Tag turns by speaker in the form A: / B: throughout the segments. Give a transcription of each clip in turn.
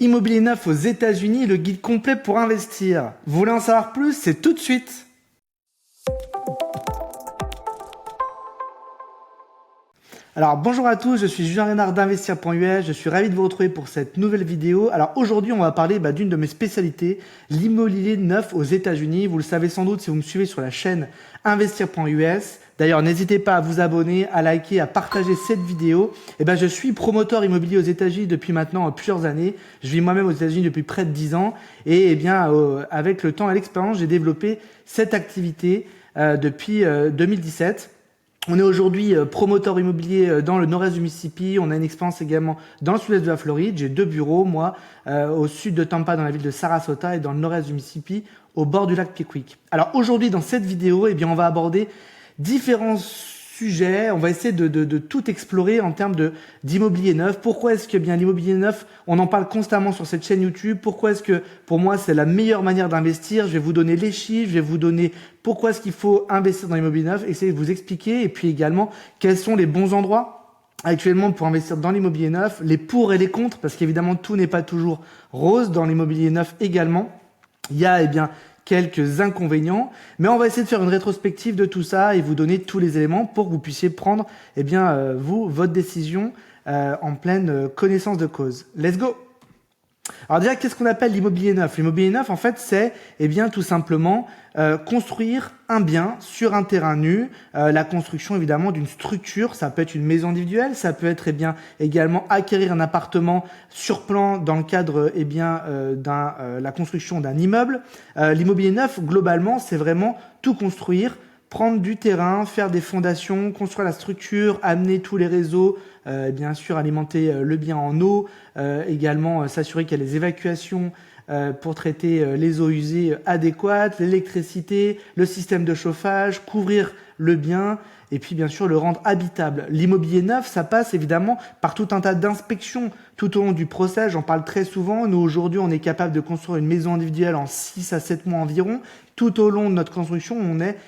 A: Immobilier neuf aux États-Unis, le guide complet pour investir. Vous voulez en savoir plus? C'est tout de suite. Alors bonjour à tous, je suis Julien Renard d'Investir.us, je suis ravi de vous retrouver pour cette nouvelle vidéo. Alors aujourd'hui on va parler d'une de mes spécialités, l'immobilier neuf aux États-Unis. Vous le savez sans doute si vous me suivez sur la chaîne Investir.us. D'ailleurs n'hésitez pas à vous abonner, à liker, à partager cette vidéo. Je suis promoteur immobilier aux États-Unis depuis maintenant plusieurs années. Je vis moi-même aux États-Unis depuis près de 10 ans et avec le temps et l'expérience j'ai développé cette activité depuis 2017. On est aujourd'hui promoteur immobilier dans le nord-est du Mississippi. On a une expérience également dans le sud-est de la Floride. J'ai 2 bureaux, moi, au sud de Tampa, dans la ville de Sarasota, et dans le nord-est du Mississippi, au bord du lac Pickwick. Alors aujourd'hui, dans cette vidéo, on va aborder différents sujets. On va essayer de tout explorer en termes d'immobilier neuf. Pourquoi est-ce que l'immobilier neuf, on en parle constamment sur cette chaîne YouTube? Pourquoi est-ce que pour moi c'est la meilleure manière d'investir? Je vais vous donner les chiffres, je vais vous donner pourquoi est-ce qu'il faut investir dans l'immobilier neuf, essayer de vous expliquer, et puis également quels sont les bons endroits actuellement pour investir dans l'immobilier neuf, les pour et les contre, parce qu'évidemment tout n'est pas toujours rose dans l'immobilier neuf également. Il y a quelques inconvénients, mais on va essayer de faire une rétrospective de tout ça et vous donner tous les éléments pour que vous puissiez prendre votre décision en pleine connaissance de cause. Let's go! Alors déjà, qu'est-ce qu'on appelle l'immobilier neuf? L'immobilier neuf, en fait, c'est tout simplement construire un bien sur un terrain nu, la construction évidemment d'une structure. Ça peut être une maison individuelle, ça peut être également acquérir un appartement sur plan dans le cadre la construction d'un immeuble. L'immobilier neuf, globalement, c'est vraiment tout construire, prendre du terrain, faire des fondations, construire la structure, amener tous les réseaux, bien sûr alimenter le bien en eau, également s'assurer qu'il y a les évacuations pour traiter les eaux usées adéquates, l'électricité, le système de chauffage, couvrir le bien et puis bien sûr le rendre habitable. L'immobilier neuf, ça passe évidemment par tout un tas d'inspections tout au long du process. J'en parle très souvent. Nous aujourd'hui, on est capable de construire une maison individuelle en 6 à 7 mois environ. Tout au long de notre construction, on est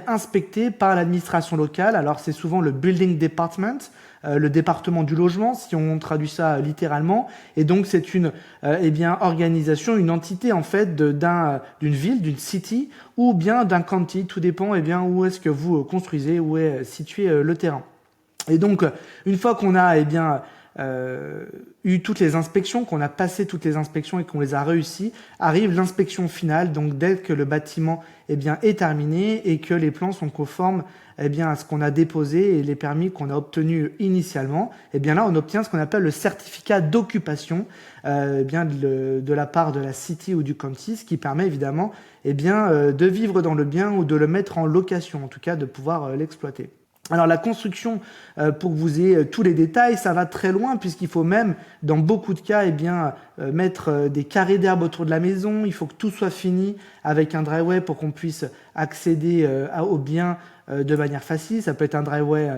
A: inspecté par l'administration locale. Alors c'est souvent le building department, le département du logement, si on traduit ça littéralement. Et donc c'est une organisation, une entité en fait d'une ville, d'une city ou bien d'un county. Tout dépend où est-ce que vous construisez, où est situé le terrain. Et donc une fois qu'on a eu toutes les inspections, qu'on a passé toutes les inspections et qu'on les a réussies, arrive l'inspection finale. Donc dès que le bâtiment est terminé et que les plans sont conformes à ce qu'on a déposé et les permis qu'on a obtenus initialement, là on obtient ce qu'on appelle le certificat d'occupation de la part de la city ou du county, ce qui permet évidemment de vivre dans le bien ou de le mettre en location, en tout cas de pouvoir l'exploiter. Alors la construction, pour que vous ayez tous les détails, ça va très loin puisqu'il faut même, dans beaucoup de cas, mettre des carrés d'herbe autour de la maison. Il faut que tout soit fini avec un driveway pour qu'on puisse accéder au bien de manière facile. Ça peut être un driveway,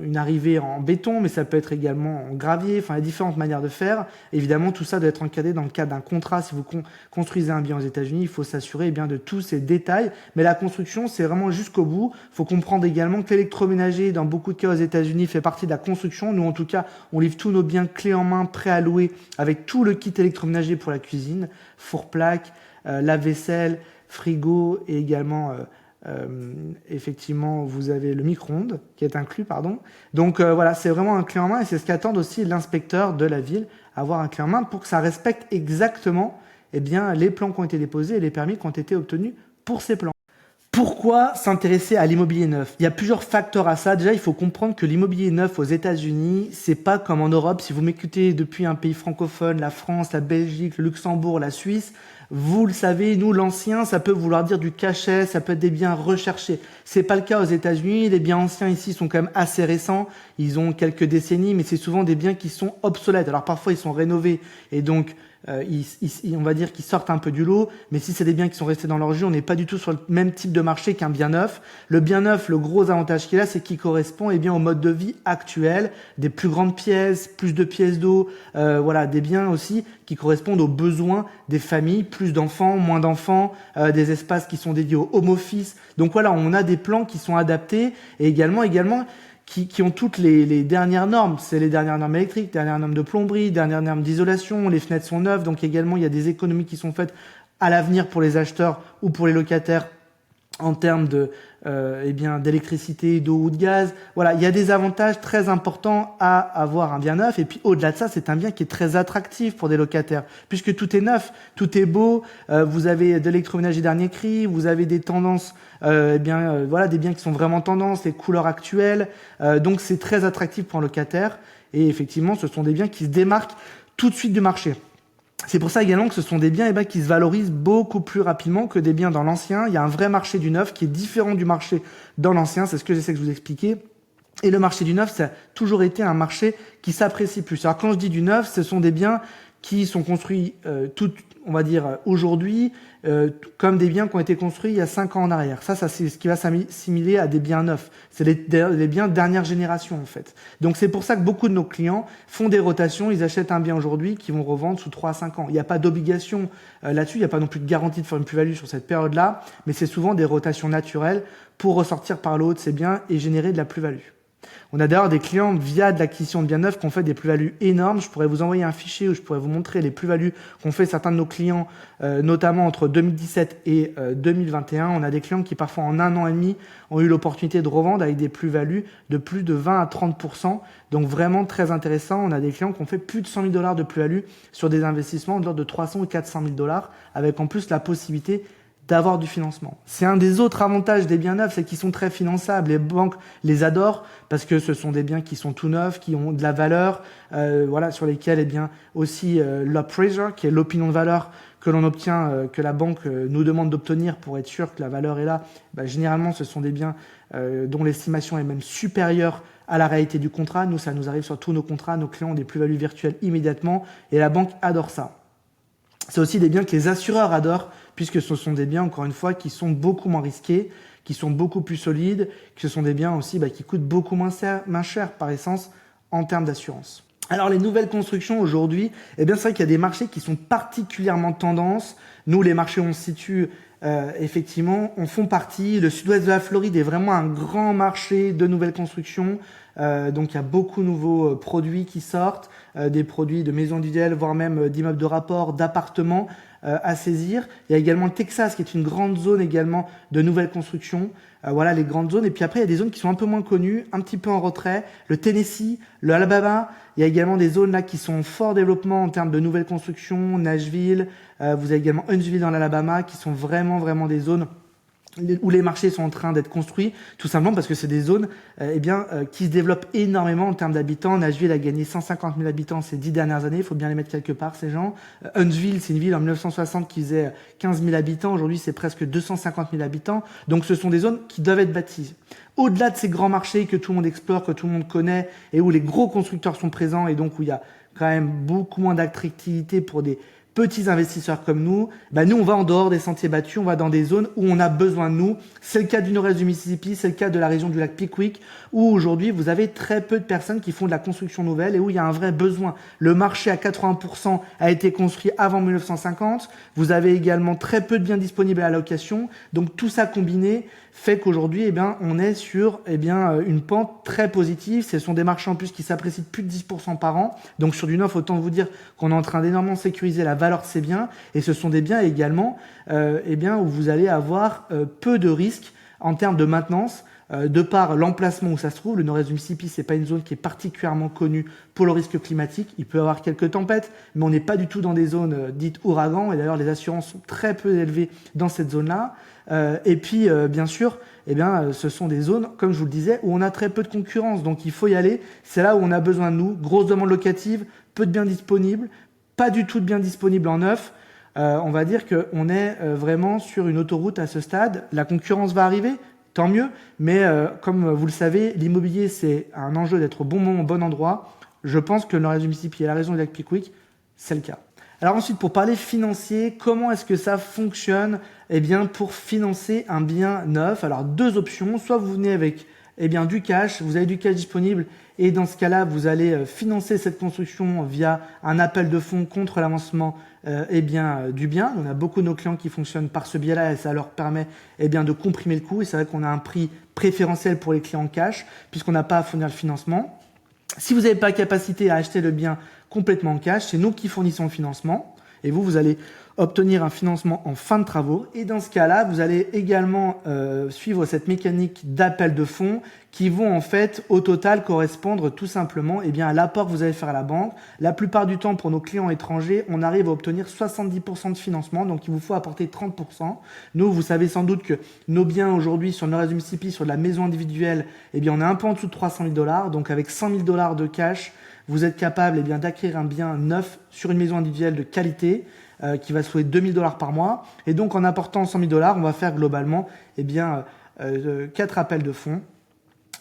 A: une arrivée en béton, mais ça peut être également en gravier. Enfin, il y a différentes manières de faire. Évidemment, tout ça doit être encadré dans le cadre d'un contrat. Si vous construisez un bien aux États-Unis, il faut s'assurer de tous ces détails. Mais la construction, c'est vraiment jusqu'au bout. Il faut comprendre également que l'électroménager, dans beaucoup de cas aux États-Unis, fait partie de la construction. Nous, en tout cas, on livre tous nos biens clés en main, prêts à louer, avec tout le kit électroménager pour la cuisine, four-plaque, lave-vaisselle, frigo et également effectivement vous avez le micro-ondes qui est inclus, donc voilà, c'est vraiment un clé en main et c'est ce qu'attend aussi l'inspecteur de la ville, avoir un clé en main pour que ça respecte exactement les plans qui ont été déposés et les permis qui ont été obtenus pour ces plans. Pourquoi s'intéresser à l'immobilier neuf? Il y a plusieurs facteurs à ça. Déjà, il faut comprendre que l'immobilier neuf aux États-Unis, c'est pas comme en Europe. Si vous m'écoutez depuis un pays francophone, la France, la Belgique, le Luxembourg, la Suisse, vous le savez, nous, l'ancien, ça peut vouloir dire du cachet, ça peut être des biens recherchés. C'est pas le cas aux États-Unis. Les biens anciens ici sont quand même assez récents. Ils ont quelques décennies, mais c'est souvent des biens qui sont obsolètes. Alors parfois, ils sont rénovés et donc on va dire qu'ils sortent un peu du lot, mais si c'est des biens qui sont restés dans leur jus, on n'est pas du tout sur le même type de marché qu'un bien neuf. Le bien neuf, le gros avantage qu'il a, c'est qu'il correspond au mode de vie actuel, des plus grandes pièces, plus de pièces d'eau, des biens aussi qui correspondent aux besoins des familles, plus d'enfants, moins d'enfants, des espaces qui sont dédiés au home office. Donc voilà, on a des plans qui sont adaptés et également qui ont toutes les dernières normes. C'est les dernières normes électriques, dernières normes de plomberie, dernières normes d'isolation, les fenêtres sont neuves, donc également il y a des économies qui sont faites à l'avenir pour les acheteurs ou pour les locataires en termes de d'électricité, d'eau ou de gaz. Voilà, il y a des avantages très importants à avoir un bien neuf. Et puis au-delà de ça, c'est un bien qui est très attractif pour des locataires, puisque tout est neuf, tout est beau. Vous avez de l'électroménager dernier cri, vous avez des tendances, voilà, des biens qui sont vraiment tendances, les couleurs actuelles. Donc c'est très attractif pour un locataire. Et effectivement, ce sont des biens qui se démarquent tout de suite du marché. C'est pour ça également que ce sont des biens qui se valorisent beaucoup plus rapidement que des biens dans l'ancien. Il y a un vrai marché du neuf qui est différent du marché dans l'ancien, c'est ce que j'essaie de vous expliquer. Et le marché du neuf, ça a toujours été un marché qui s'apprécie plus. Alors quand je dis du neuf, ce sont des biens qui sont construits on va dire aujourd'hui, comme des biens qui ont été construits il y a 5 ans en arrière. Ça c'est ce qui va s'assimiler à des biens neufs. C'est les biens dernière génération en fait. Donc c'est pour ça que beaucoup de nos clients font des rotations, ils achètent un bien aujourd'hui qu'ils vont revendre sous 3 à 5 ans. Il n'y a pas d'obligation là-dessus, il n'y a pas non plus de garantie de faire une plus-value sur cette période-là, mais c'est souvent des rotations naturelles pour ressortir par le haut de ces biens et générer de la plus-value. On a d'ailleurs des clients via de l'acquisition de biens neufs qui ont fait des plus-values énormes. Je pourrais vous envoyer un fichier où je pourrais vous montrer les plus-values qu'ont fait certains de nos clients, notamment entre 2017 et 2021. On a des clients qui parfois en 1 an et demi ont eu l'opportunité de revendre avec des plus-values de plus de 20 à 30%. Donc vraiment très intéressant. On a des clients qui ont fait plus de 100 000 $ de plus-value sur des investissements de l'ordre de 300 ou 400 000 $, avec en plus la possibilité d'avoir du financement. C'est un des autres avantages des biens neufs, c'est qu'ils sont très finançables. Les banques les adorent parce que ce sont des biens qui sont tout neufs, qui ont de la valeur, voilà, sur lesquels aussi l'appraiser, qui est l'opinion de valeur que l'on obtient, que la banque nous demande d'obtenir pour être sûr que la valeur est là. Généralement, ce sont des biens dont l'estimation est même supérieure à la réalité du contrat. Nous, ça nous arrive sur tous nos contrats. Nos clients ont des plus-values virtuelles immédiatement et la banque adore ça. C'est aussi des biens que les assureurs adorent, puisque ce sont des biens, encore une fois, qui sont beaucoup moins risqués, qui sont beaucoup plus solides, que ce sont des biens aussi qui coûtent beaucoup moins cher par essence en termes d'assurance. Alors les nouvelles constructions aujourd'hui, c'est vrai qu'il y a des marchés qui sont particulièrement tendance. Nous, les marchés où on se situe, effectivement, en font partie. Le sud-ouest de la Floride est vraiment un grand marché de nouvelles constructions. Donc il y a beaucoup de nouveaux produits qui sortent, des produits de maisons individuelles, voire même d'immeubles de rapport, d'appartements à saisir. Il y a également le Texas qui est une grande zone également de nouvelles constructions. Voilà les grandes zones. Et puis après, il y a des zones qui sont un peu moins connues, un petit peu en retrait. Le Tennessee, le Alabama. Il y a également des zones là qui sont en fort développement en termes de nouvelles constructions. Nashville. Vous avez également Huntsville dans l'Alabama qui sont vraiment des zones où les marchés sont en train d'être construits, tout simplement parce que c'est des zones qui se développent énormément en termes d'habitants. Nashville a gagné 150 000 habitants ces 10 dernières années, il faut bien les mettre quelque part ces gens. Huntsville, c'est une ville en 1960 qui faisait 15 000 habitants, aujourd'hui c'est presque 250 000 habitants, donc ce sont des zones qui doivent être bâties. Au-delà de ces grands marchés que tout le monde explore, que tout le monde connaît, et où les gros constructeurs sont présents, et donc où il y a quand même beaucoup moins d'attractivité pour des petits investisseurs comme nous, nous on va en dehors des sentiers battus, on va dans des zones où on a besoin de nous. C'est le cas du nord-est du Mississippi, c'est le cas de la région du lac Pickwick, où aujourd'hui vous avez très peu de personnes qui font de la construction nouvelle et où il y a un vrai besoin. Le marché à 80% a été construit avant 1950. Vous avez également très peu de biens disponibles à la location. Donc tout ça combiné fait qu'aujourd'hui, on est sur une pente très positive. Ce sont des marchés en plus qui s'apprécient de plus de 10% par an. Donc sur du neuf, autant vous dire qu'on est en train d'énormément sécuriser la valeur de ces biens. Et ce sont des biens également où vous allez avoir peu de risques en termes de maintenance. De par l'emplacement où ça se trouve, le nord-est du Mississippi, c'est pas une zone qui est particulièrement connue pour le risque climatique. Il peut y avoir quelques tempêtes, mais on n'est pas du tout dans des zones dites ouragans. Et d'ailleurs, les assurances sont très peu élevées dans cette zone-là. Et puis, bien sûr, ce sont des zones, comme je vous le disais, où on a très peu de concurrence. Donc, il faut y aller. C'est là où on a besoin de nous. Grosse demande locative, peu de biens disponibles, pas du tout de biens disponibles en neuf. On va dire qu'on est vraiment sur une autoroute à ce stade. La concurrence va arriver. Tant mieux, mais comme vous le savez, l'immobilier, c'est un enjeu d'être au bon moment, au bon endroit. Je pense que le nord-est du Mississippi et la région du lac Pickwick, c'est le cas. Alors ensuite, pour parler financier, comment est-ce que ça fonctionne pour financer un bien neuf? Alors, deux options. Soit vous venez avec eh bien, du cash, vous avez du cash disponible et dans ce cas-là, vous allez financer cette construction via un appel de fonds contre l'avancement du bien. On a beaucoup de nos clients qui fonctionnent par ce biais-là et ça leur permet de comprimer le coût. Et c'est vrai qu'on a un prix préférentiel pour les clients cash puisqu'on n'a pas à fournir le financement. Si vous n'avez pas capacité à acheter le bien complètement en cash, c'est nous qui fournissons le financement et vous allez obtenir un financement en fin de travaux. Et dans ce cas-là, vous allez également suivre cette mécanique d'appel de fonds qui vont en fait au total correspondre tout simplement à l'apport que vous allez faire à la banque. La plupart du temps, pour nos clients étrangers, on arrive à obtenir 70% de financement, donc il vous faut apporter 30%. Nous, vous savez sans doute que nos biens aujourd'hui sur le nord-est du Mississippi, sur de la maison individuelle, on est un peu en dessous de 300 000 $. Donc avec 100 000 $ de cash, vous êtes capable d'acquérir un bien neuf sur une maison individuelle de qualité qui va se louer 2 000 $ par mois. Et donc en apportant 100 000 $, on va faire globalement 4 appels de fonds.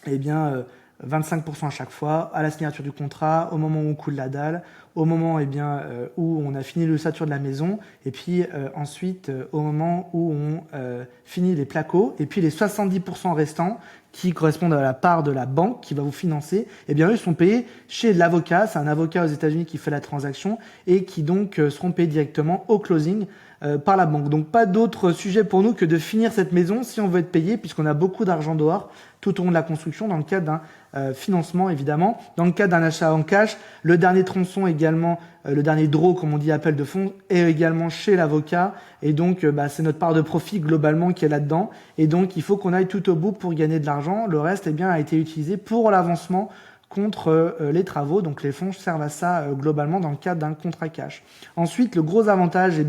A: 25% à chaque fois, à la signature du contrat, au moment où on coule la dalle, au moment où on a fini l'ossature de la maison, et puis ensuite au moment où on finit les placos, et puis les 70% restants qui correspondent à la part de la banque qui va vous financer, eux sont payés chez l'avocat. C'est un avocat aux États-Unis qui fait la transaction et qui donc seront payés directement au closing par la banque. Donc pas d'autre sujet pour nous que de finir cette maison si on veut être payé, puisqu'on a beaucoup d'argent dehors tout au long de la construction dans le cadre d'un financement évidemment. Dans le cadre d'un achat en cash, le dernier tronçon également, le dernier draw comme on dit, appel de fonds, est également chez l'avocat et donc c'est notre part de profit globalement qui est là-dedans et donc il faut qu'on aille tout au bout pour gagner de l'argent. Le reste a été utilisé pour l'avancement contre les travaux, donc les fonds servent à ça globalement dans le cadre d'un contrat cash. Ensuite, le gros avantage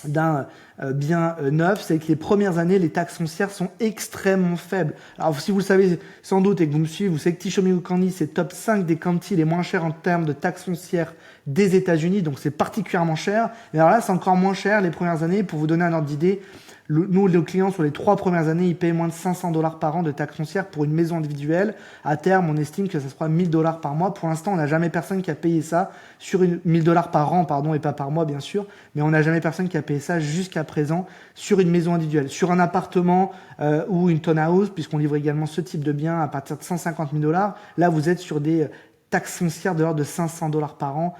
A: d'un bien neuf, c'est que les premières années, les taxes foncières sont extrêmement faibles. Alors si vous le savez sans doute et que vous me suivez, vous savez que Tishomingo County, c'est top 5 des counties les moins chers en termes de taxes foncières des États-Unis, donc c'est particulièrement cher. Mais alors là, c'est encore moins cher les premières années. Pour vous donner un ordre d'idée, nous, nos clients, sur les 3 premières années, ils payent moins de 500 $ par an de taxes foncières pour une maison individuelle. À terme, on estime que ça se fera 1 000 $ par mois. Pour l'instant, on n'a jamais personne qui a payé ça sur 1 000 $ par an, et pas par mois, bien sûr. Mais on n'a jamais personne qui a payé ça jusqu'à présent sur une maison individuelle. Sur un appartement ou une townhouse, puisqu'on livre également ce type de bien à partir de 150 000 $, là, vous êtes sur des taxes foncières de l'ordre de 500 $ par an.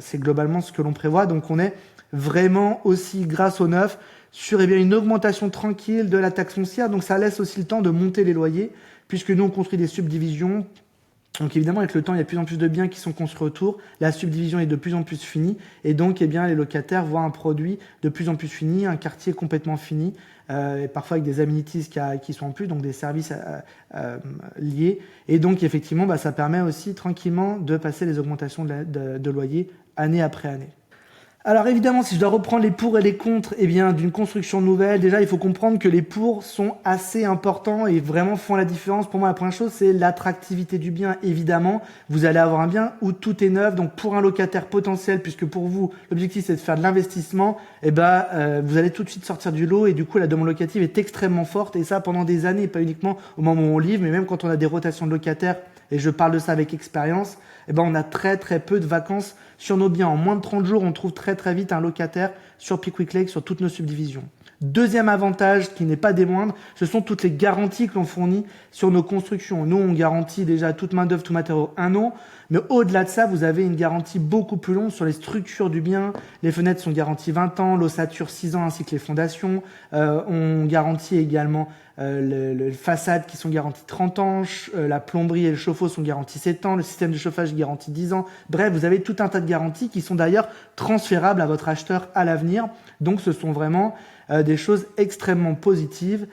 A: C'est globalement ce que l'on prévoit. Donc, on est vraiment aussi, grâce au neuf, sur une augmentation tranquille de la taxe foncière. Donc ça laisse aussi le temps de monter les loyers, puisque nous on construit des subdivisions. Donc évidemment avec le temps il y a de plus en plus de biens qui sont construits autour, la subdivision est de plus en plus finie et donc les locataires voient un produit de plus en plus fini, un quartier complètement fini, et parfois avec des amenities qui sont en plus, donc des services liés. Et donc effectivement ça permet aussi tranquillement de passer les augmentations de loyer année après année. Alors évidemment, si je dois reprendre les pour et les contre d'une construction nouvelle, déjà il faut comprendre que les pour sont assez importants et vraiment font la différence. Pour moi, la première chose, c'est l'attractivité du bien. Évidemment, vous allez avoir un bien où tout est neuf. Donc pour un locataire potentiel, puisque pour vous, l'objectif c'est de faire de l'investissement, vous allez tout de suite sortir du lot et du coup la demande locative est extrêmement forte et ça pendant des années, pas uniquement au moment où on livre, mais même quand on a des rotations de locataires, et je parle de ça avec expérience, on a très très peu de vacances sur nos biens. En moins de 30 jours, on trouve très très vite un locataire sur Pickwick Lake, sur toutes nos subdivisions. Deuxième avantage, qui n'est pas des moindres, ce sont toutes les garanties que l'on fournit sur nos constructions. Nous, on garantit déjà toute main d'œuvre, tout matériau 1 an. Mais au-delà de ça, vous avez une garantie beaucoup plus longue sur les structures du bien. Les fenêtres sont garanties 20 ans, l'ossature 6 ans ainsi que les fondations. On garantit également les façades qui sont garanties 30 ans, la plomberie et le chauffe-eau sont garantis 7 ans, le système de chauffage est garanti 10 ans. Bref, vous avez tout un tas de garanties qui sont d'ailleurs transférables à votre acheteur à l'avenir. Donc ce sont vraiment des choses extrêmement positives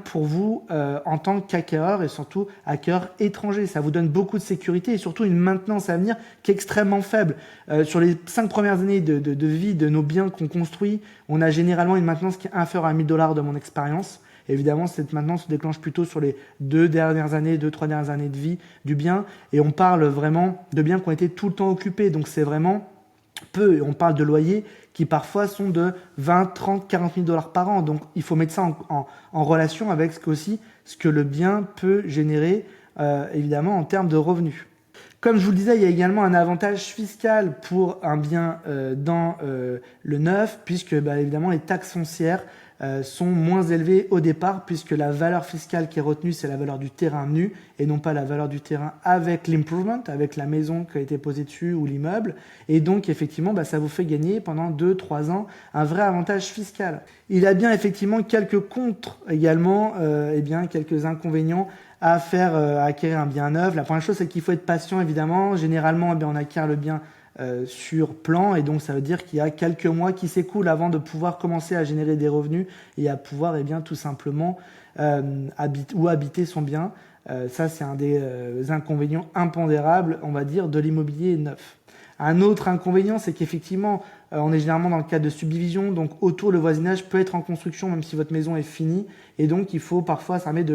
A: pour vous en tant qu'acquéreur et surtout acquéreur étranger. Ça vous donne beaucoup de sécurité et surtout une maintenance à venir qui est extrêmement faible. Sur les 5 premières années de vie de nos biens qu'on construit, on a généralement une maintenance qui est inférieure à 1 000 $ de mon expérience. Évidemment, cette maintenance se déclenche plutôt sur les 2-3 dernières années de vie du bien et on parle vraiment de biens qui ont été tout le temps occupés. Donc c'est vraiment peu. On parle de loyers qui parfois sont de 20, 30, 40 000 $ par an. Donc il faut mettre ça en relation avec ce que le bien peut générer évidemment en termes de revenus. Comme je vous le disais, il y a également un avantage fiscal pour un bien dans le neuf, puisque évidemment les taxes foncières sont moins élevés au départ, puisque la valeur fiscale qui est retenue, c'est la valeur du terrain nu et non pas la valeur du terrain avec l'improvement, avec la maison qui a été posée dessus ou l'immeuble. Et donc effectivement, ça vous fait gagner pendant 2-3 ans un vrai avantage fiscal. Il y a bien effectivement quelques contre également, quelques inconvénients à faire à acquérir un bien neuf. La première chose, c'est qu'il faut être patient évidemment. Généralement, on acquiert le bien sur plan, et donc ça veut dire qu'il y a quelques mois qui s'écoulent avant de pouvoir commencer à générer des revenus et à pouvoir tout simplement habiter son bien. Ça, c'est un des inconvénients impondérables, on va dire, de l'immobilier neuf. Un autre inconvénient, c'est qu'effectivement, on est généralement dans le cadre de subdivision, donc autour le voisinage peut être en construction même si votre maison est finie, et donc il faut parfois, ça met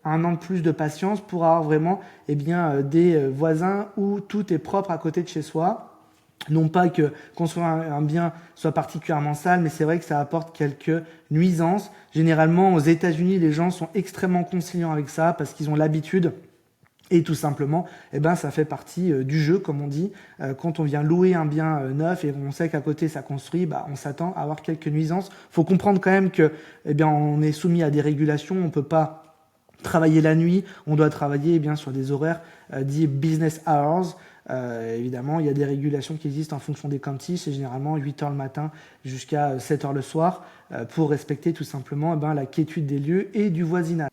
A: un an de plus de patience pour avoir vraiment des voisins où tout est propre à côté de chez soi. Non pas que construire un bien soit particulièrement sale, mais c'est vrai que ça apporte quelques nuisances. Généralement, aux États-Unis, les gens sont extrêmement conciliants avec ça parce qu'ils ont l'habitude. Et tout simplement, ça fait partie du jeu, comme on dit. Quand on vient louer un bien neuf et on sait qu'à côté ça construit, on s'attend à avoir quelques nuisances. Faut comprendre quand même que, on est soumis à des régulations. On peut pas travailler la nuit. On doit travailler sur des horaires dits business hours. Évidemment, il y a des régulations qui existent en fonction des counties. C'est généralement 8h le matin jusqu'à 7h le soir pour respecter tout simplement la quiétude des lieux et du voisinage.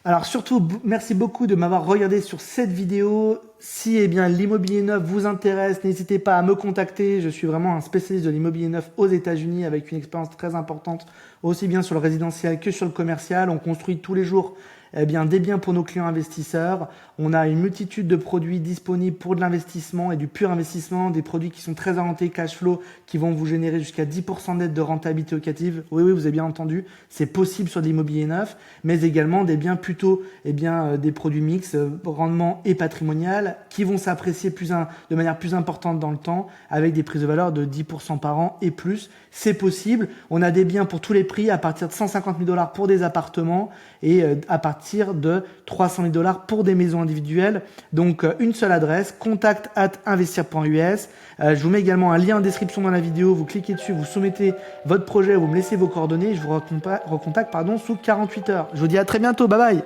A: Alors surtout, merci beaucoup de m'avoir regardé sur cette vidéo. Si l'immobilier neuf vous intéresse, n'hésitez pas à me contacter. Je suis vraiment un spécialiste de l'immobilier neuf aux États-Unis avec une expérience très importante aussi bien sur le résidentiel que sur le commercial. On construit tous les jours des biens pour nos clients investisseurs. On a une multitude de produits disponibles pour de l'investissement et du pur investissement, des produits qui sont très orientés cash flow, qui vont vous générer jusqu'à 10% net de rentabilité locative. Oui, vous avez bien entendu, c'est possible sur de l'immobilier neuf, mais également des biens plutôt, des produits mixtes, rendement et patrimonial, qui vont s'apprécier de manière plus importante dans le temps, avec des prises de valeur de 10% par an et plus. C'est possible. On a des biens pour tous les prix, à partir de 150 000 $ pour des appartements et à partir de 300 000 $ pour des maisons individuelles. Donc une seule adresse, contact@investir.us. Je vous mets également un lien en description dans la vidéo. Vous cliquez dessus, vous soumettez votre projet, vous me laissez vos coordonnées. Je vous recontacte sous 48 heures. Je vous dis à très bientôt. Bye bye.